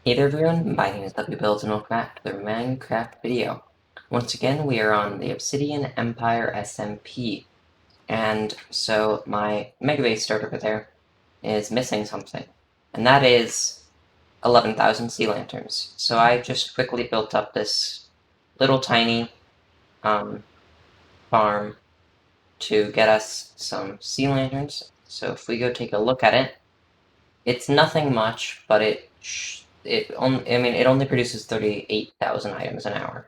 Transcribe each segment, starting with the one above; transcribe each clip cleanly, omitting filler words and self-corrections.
Hey there everyone, my name is uubuilds and welcome back to the Minecraft video. Once again, we are on the Obsidian Empire SMP, and so my mega base start over there is missing something, and that is 11,000 sea lanterns. So I just quickly built up this little tiny farm to get us some sea lanterns. So if we go take a look at it, it's nothing much, but it only produces 38,000 items an hour.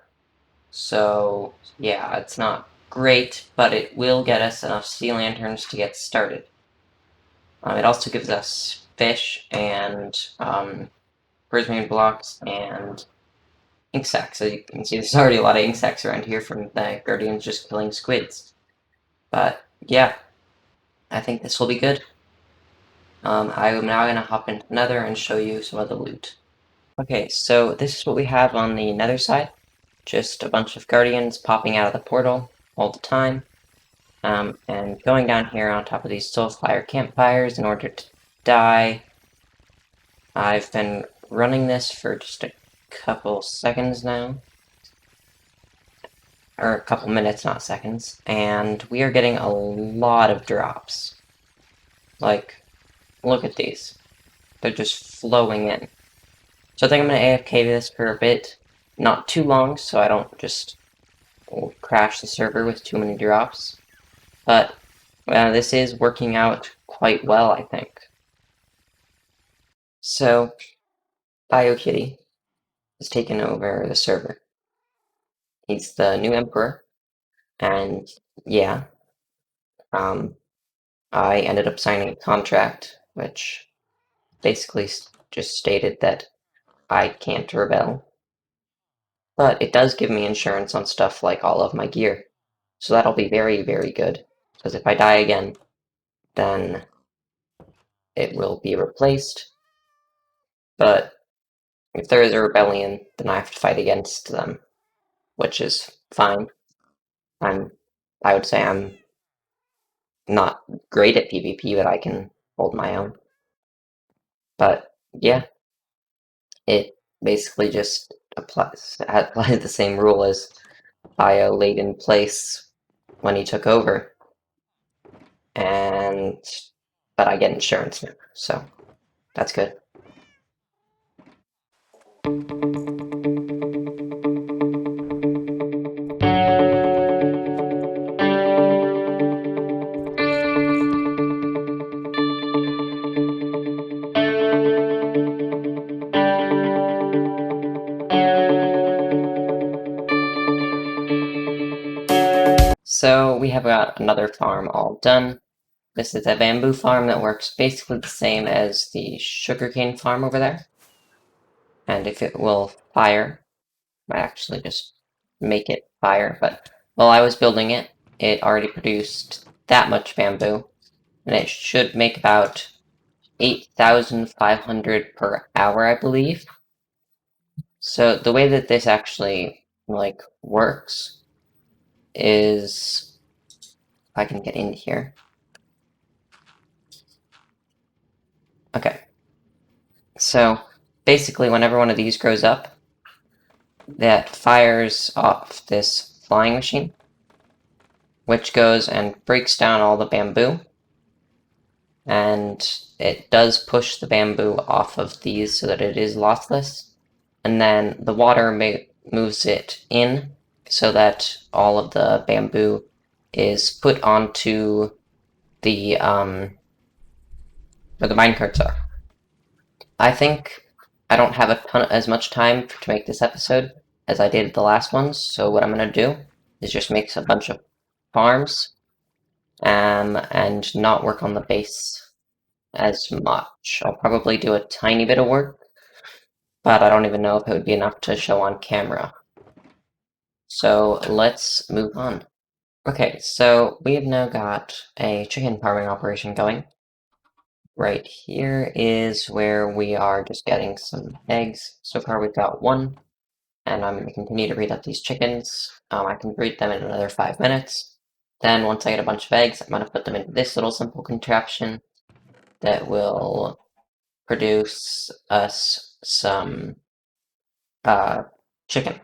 So yeah, it's not great, but it will get us enough sea lanterns to get started. It also gives us fish and prismarine blocks and ink sacs. So you can see there's already a lot of ink sacs around here from the guardians just killing squids. But yeah, I think this will be good. I am now going to hop into Nether and show you some of the loot. Okay, so this is what we have on the nether side. Just a bunch of guardians popping out of the portal all the time. And going down here on top of these soulfire campfires in order to die. I've been running this for just a couple seconds now. Or a couple minutes, not seconds. And we are getting a lot of drops. Like, look at these. They're just flowing in. So I think I'm going to AFK this for a bit. Not too long, so I don't just crash the server with too many drops. But this is working out quite well, I think. So, BioKitty has taken over the server. He's the new emperor, and yeah, I ended up signing a contract, which basically just stated that I can't rebel. But it does give me insurance on stuff like all of my gear. So that'll be very, very good. Because if I die again, then it will be replaced. But if there is a rebellion, then I have to fight against them, which is fine. I would say I'm not great at PvP, but I can hold my own. But yeah, it basically just applies the same rule as Bio laid in place when he took over, and but I get insurance now, so that's good. So we have got another farm all done. This is a bamboo farm that works basically the same as the sugarcane farm over there. And if it will fire, I actually just make it fire, but while I was building it, it already produced that much bamboo, and it should make about 8,500 per hour, I believe. So the way that this actually, works is, if I can get in here. Okay. So, basically, whenever one of these grows up, that fires off this flying machine, which goes and breaks down all the bamboo, and it does push the bamboo off of these so that it is lossless, and then the water moves it in so that all of the bamboo is put onto the where the minecarts are. I think I don't have as much time to make this episode as I did the last ones, so what I'm gonna do is just make a bunch of farms and not work on the base as much. I'll probably do a tiny bit of work, but I don't even know if it would be enough to show on camera. So let's move on. Okay, so we have now got a chicken farming operation going. Right here is where we are just getting some eggs. So far we've got one, and I'm going to continue to breed up these chickens. I can breed them in another 5 minutes. Then once I get a bunch of eggs, I'm going to put them into this little simple contraption that will produce us some chicken.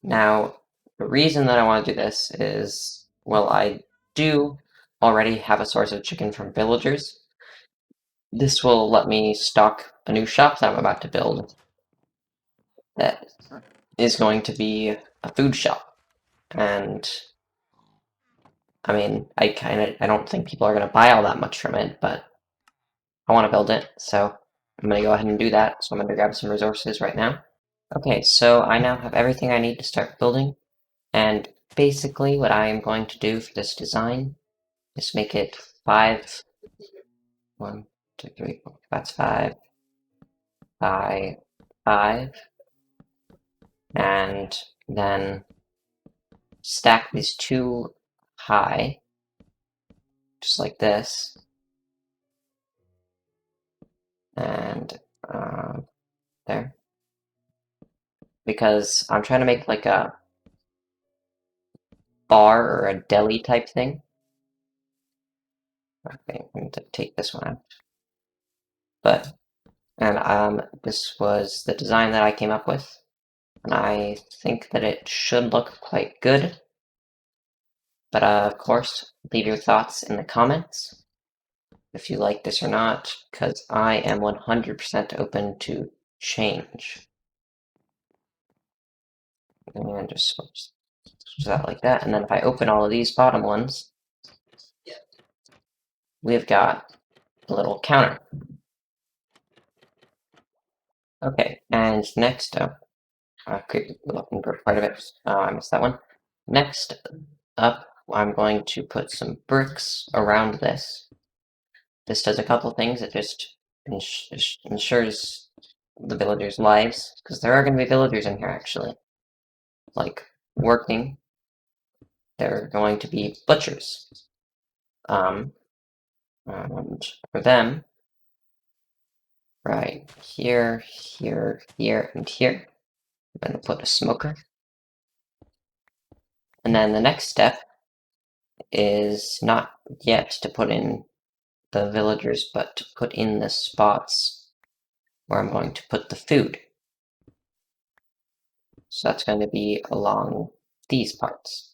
Now, the reason that I want to do this is, well, I do already have a source of chicken from villagers. This will let me stock a new shop that I'm about to build that is going to be a food shop. And I mean, I don't think people are going to buy all that much from it, but I want to build it, so I'm going to go ahead and do that. So I'm going to grab some resources right now. Okay, so I now have everything I need to start building, and basically what I am going to do for this design is make it 5, 1, 2, 3, 4, that's 5 by 5, and then stack these two high, just like this, and there. Because I'm trying to make like a bar or a deli type thing. Okay, I'm going to take this one out. And this was the design that I came up with, and I think that it should look quite good. But of course, leave your thoughts in the comments if you like this or not, because I am 100% open to change. And just switch that like that, and then if I open all of these bottom ones, we've got a little counter. Okay, and next up, looking for part of it, I missed that one. Next up, I'm going to put some bricks around this. This does a couple things. It just ensures the villagers' lives, because there are going to be villagers in here actually, like working. They're going to be butchers. And for them, right here, here, here, and here, I'm going to put a smoker. And then the next step is not yet to put in the villagers, but to put in the spots where I'm going to put the food. So that's going to be along these parts.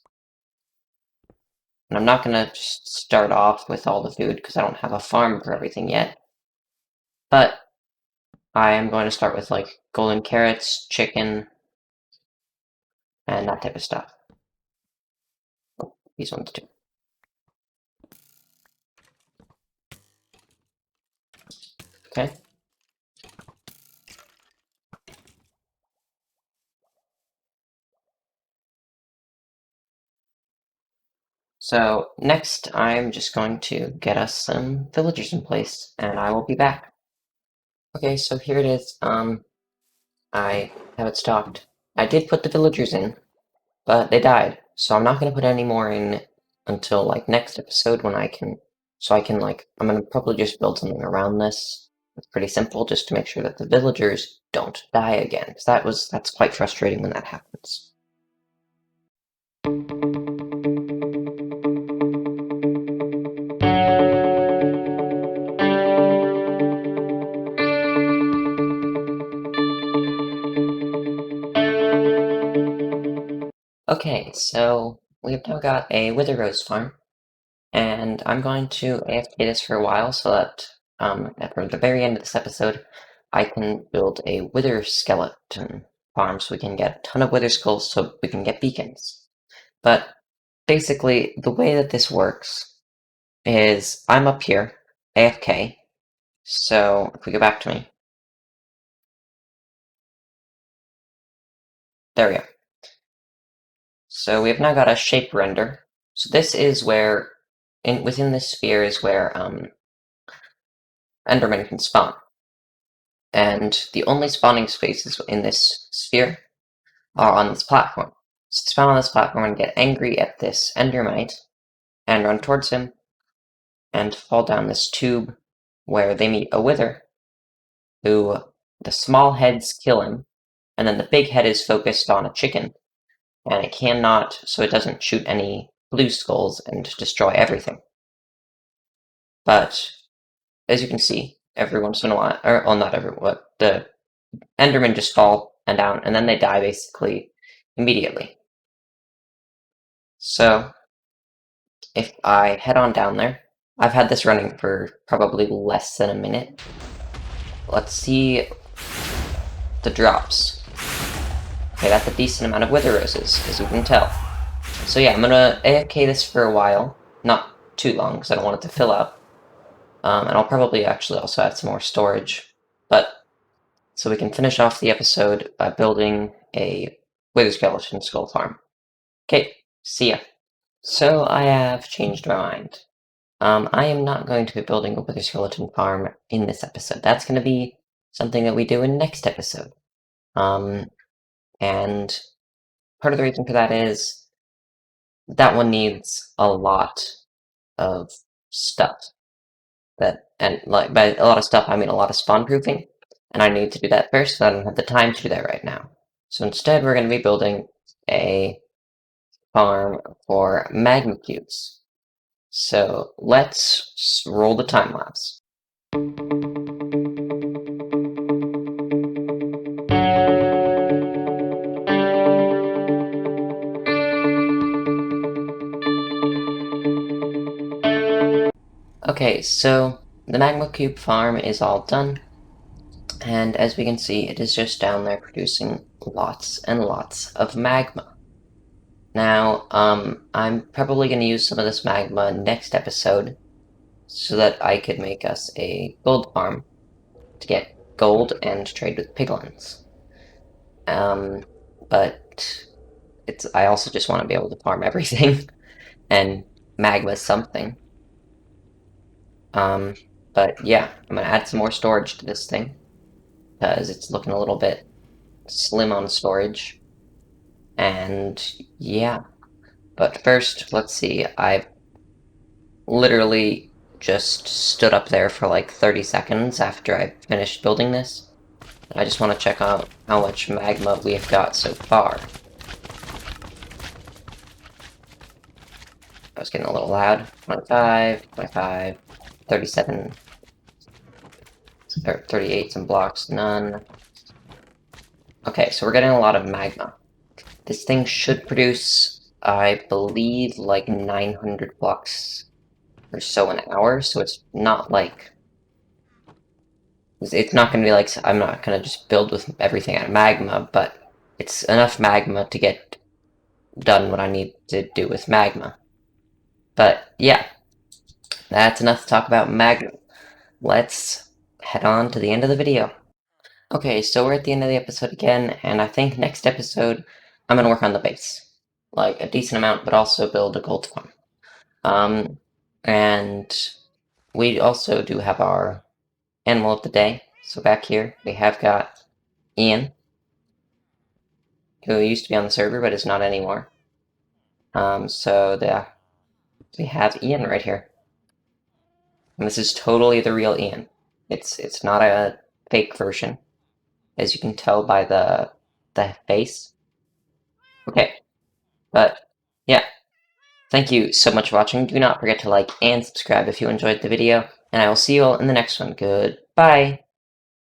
And I'm not going to just start off with all the food because I don't have a farm for everything yet. But I am going to start with like golden carrots, chicken, and that type of stuff. Oh, these ones too. Okay. So next I'm just going to get us some villagers in place, and I will be back. Okay, so here it is. I have it stocked. I did put the villagers in, but they died, so I'm not going to put any more in until like next episode when I can. So I can like, I'm going to probably just build something around this. It's pretty simple, just to make sure that the villagers don't die again. Because that's quite frustrating when that happens. Okay, so we've now got a Wither Rose farm, and I'm going to AFK this for a while so that at the very end of this episode, I can build a Wither skeleton farm so we can get a ton of Wither skulls so we can get beacons. But basically, the way that this works is I'm up here, AFK, so if we go back to me, there we go. So we have now got a shape render. So this is where, within this sphere is where Enderman can spawn. And the only spawning spaces in this sphere are on this platform. So spawn on this platform and get angry at this Endermite and run towards him and fall down this tube where they meet a Wither, who the small heads kill him, and then the big head is focused on a chicken, and it cannot, so it doesn't shoot any blue skulls and destroy everything. But as you can see, every once in a while, or well, not every, what the Endermen just fall and down, and then they die basically immediately. So if I head on down there, I've had this running for probably less than a minute. Let's see the drops. Okay, that's a decent amount of wither roses, as you can tell. So yeah, I'm gonna AFK this for a while. Not too long, because I don't want it to fill up. And I'll probably actually also add some more storage. But, so we can finish off the episode by building a wither skeleton skull farm. Okay, see ya. So I have changed my mind. I am not going to be building a wither skeleton farm in this episode. That's going to be something that we do in next episode. And part of the reason for that is that one needs a lot of stuff. And like by a lot of stuff, I mean a lot of spawn proofing, and I need to do that first, so I don't have the time to do that right now. So instead, we're going to be building a farm for magma cubes. So let's roll the time lapse. Okay, so the magma cube farm is all done, and as we can see, it is just down there producing lots and lots of magma. Now, I'm probably going to use some of this magma next episode so that I could make us a gold farm to get gold and trade with piglins. But I also just want to be able to farm everything, and magma something. But yeah, I'm gonna add some more storage to this thing, because it's looking a little bit slim on storage. And yeah, but first, let's see, I've literally just stood up there for like 30 seconds after I finished building this. I just want to check out how much magma we've got so far. I was getting a little loud. 25, 25, 37, or 38, some blocks, none. Okay, so we're getting a lot of magma. This thing should produce, I believe, like 900 blocks or so an hour, so it's not like... It's not gonna be like, I'm not gonna just build with everything out of magma, but it's enough magma to get done what I need to do with magma. But yeah, that's enough to talk about magma. Let's head on to the end of the video. Okay, so we're at the end of the episode again, and I think next episode I'm gonna work on the base. Like, a decent amount, but also build a gold farm. And we also do have our animal of the day. So back here, we have got Ian, who used to be on the server, but is not anymore. We have Ian right here. And this is totally the real Ian. It's not a fake version, as you can tell by the face. Okay, but yeah, thank you so much for watching. Do not forget to like and subscribe if you enjoyed the video, and I will see you all in the next one. Goodbye!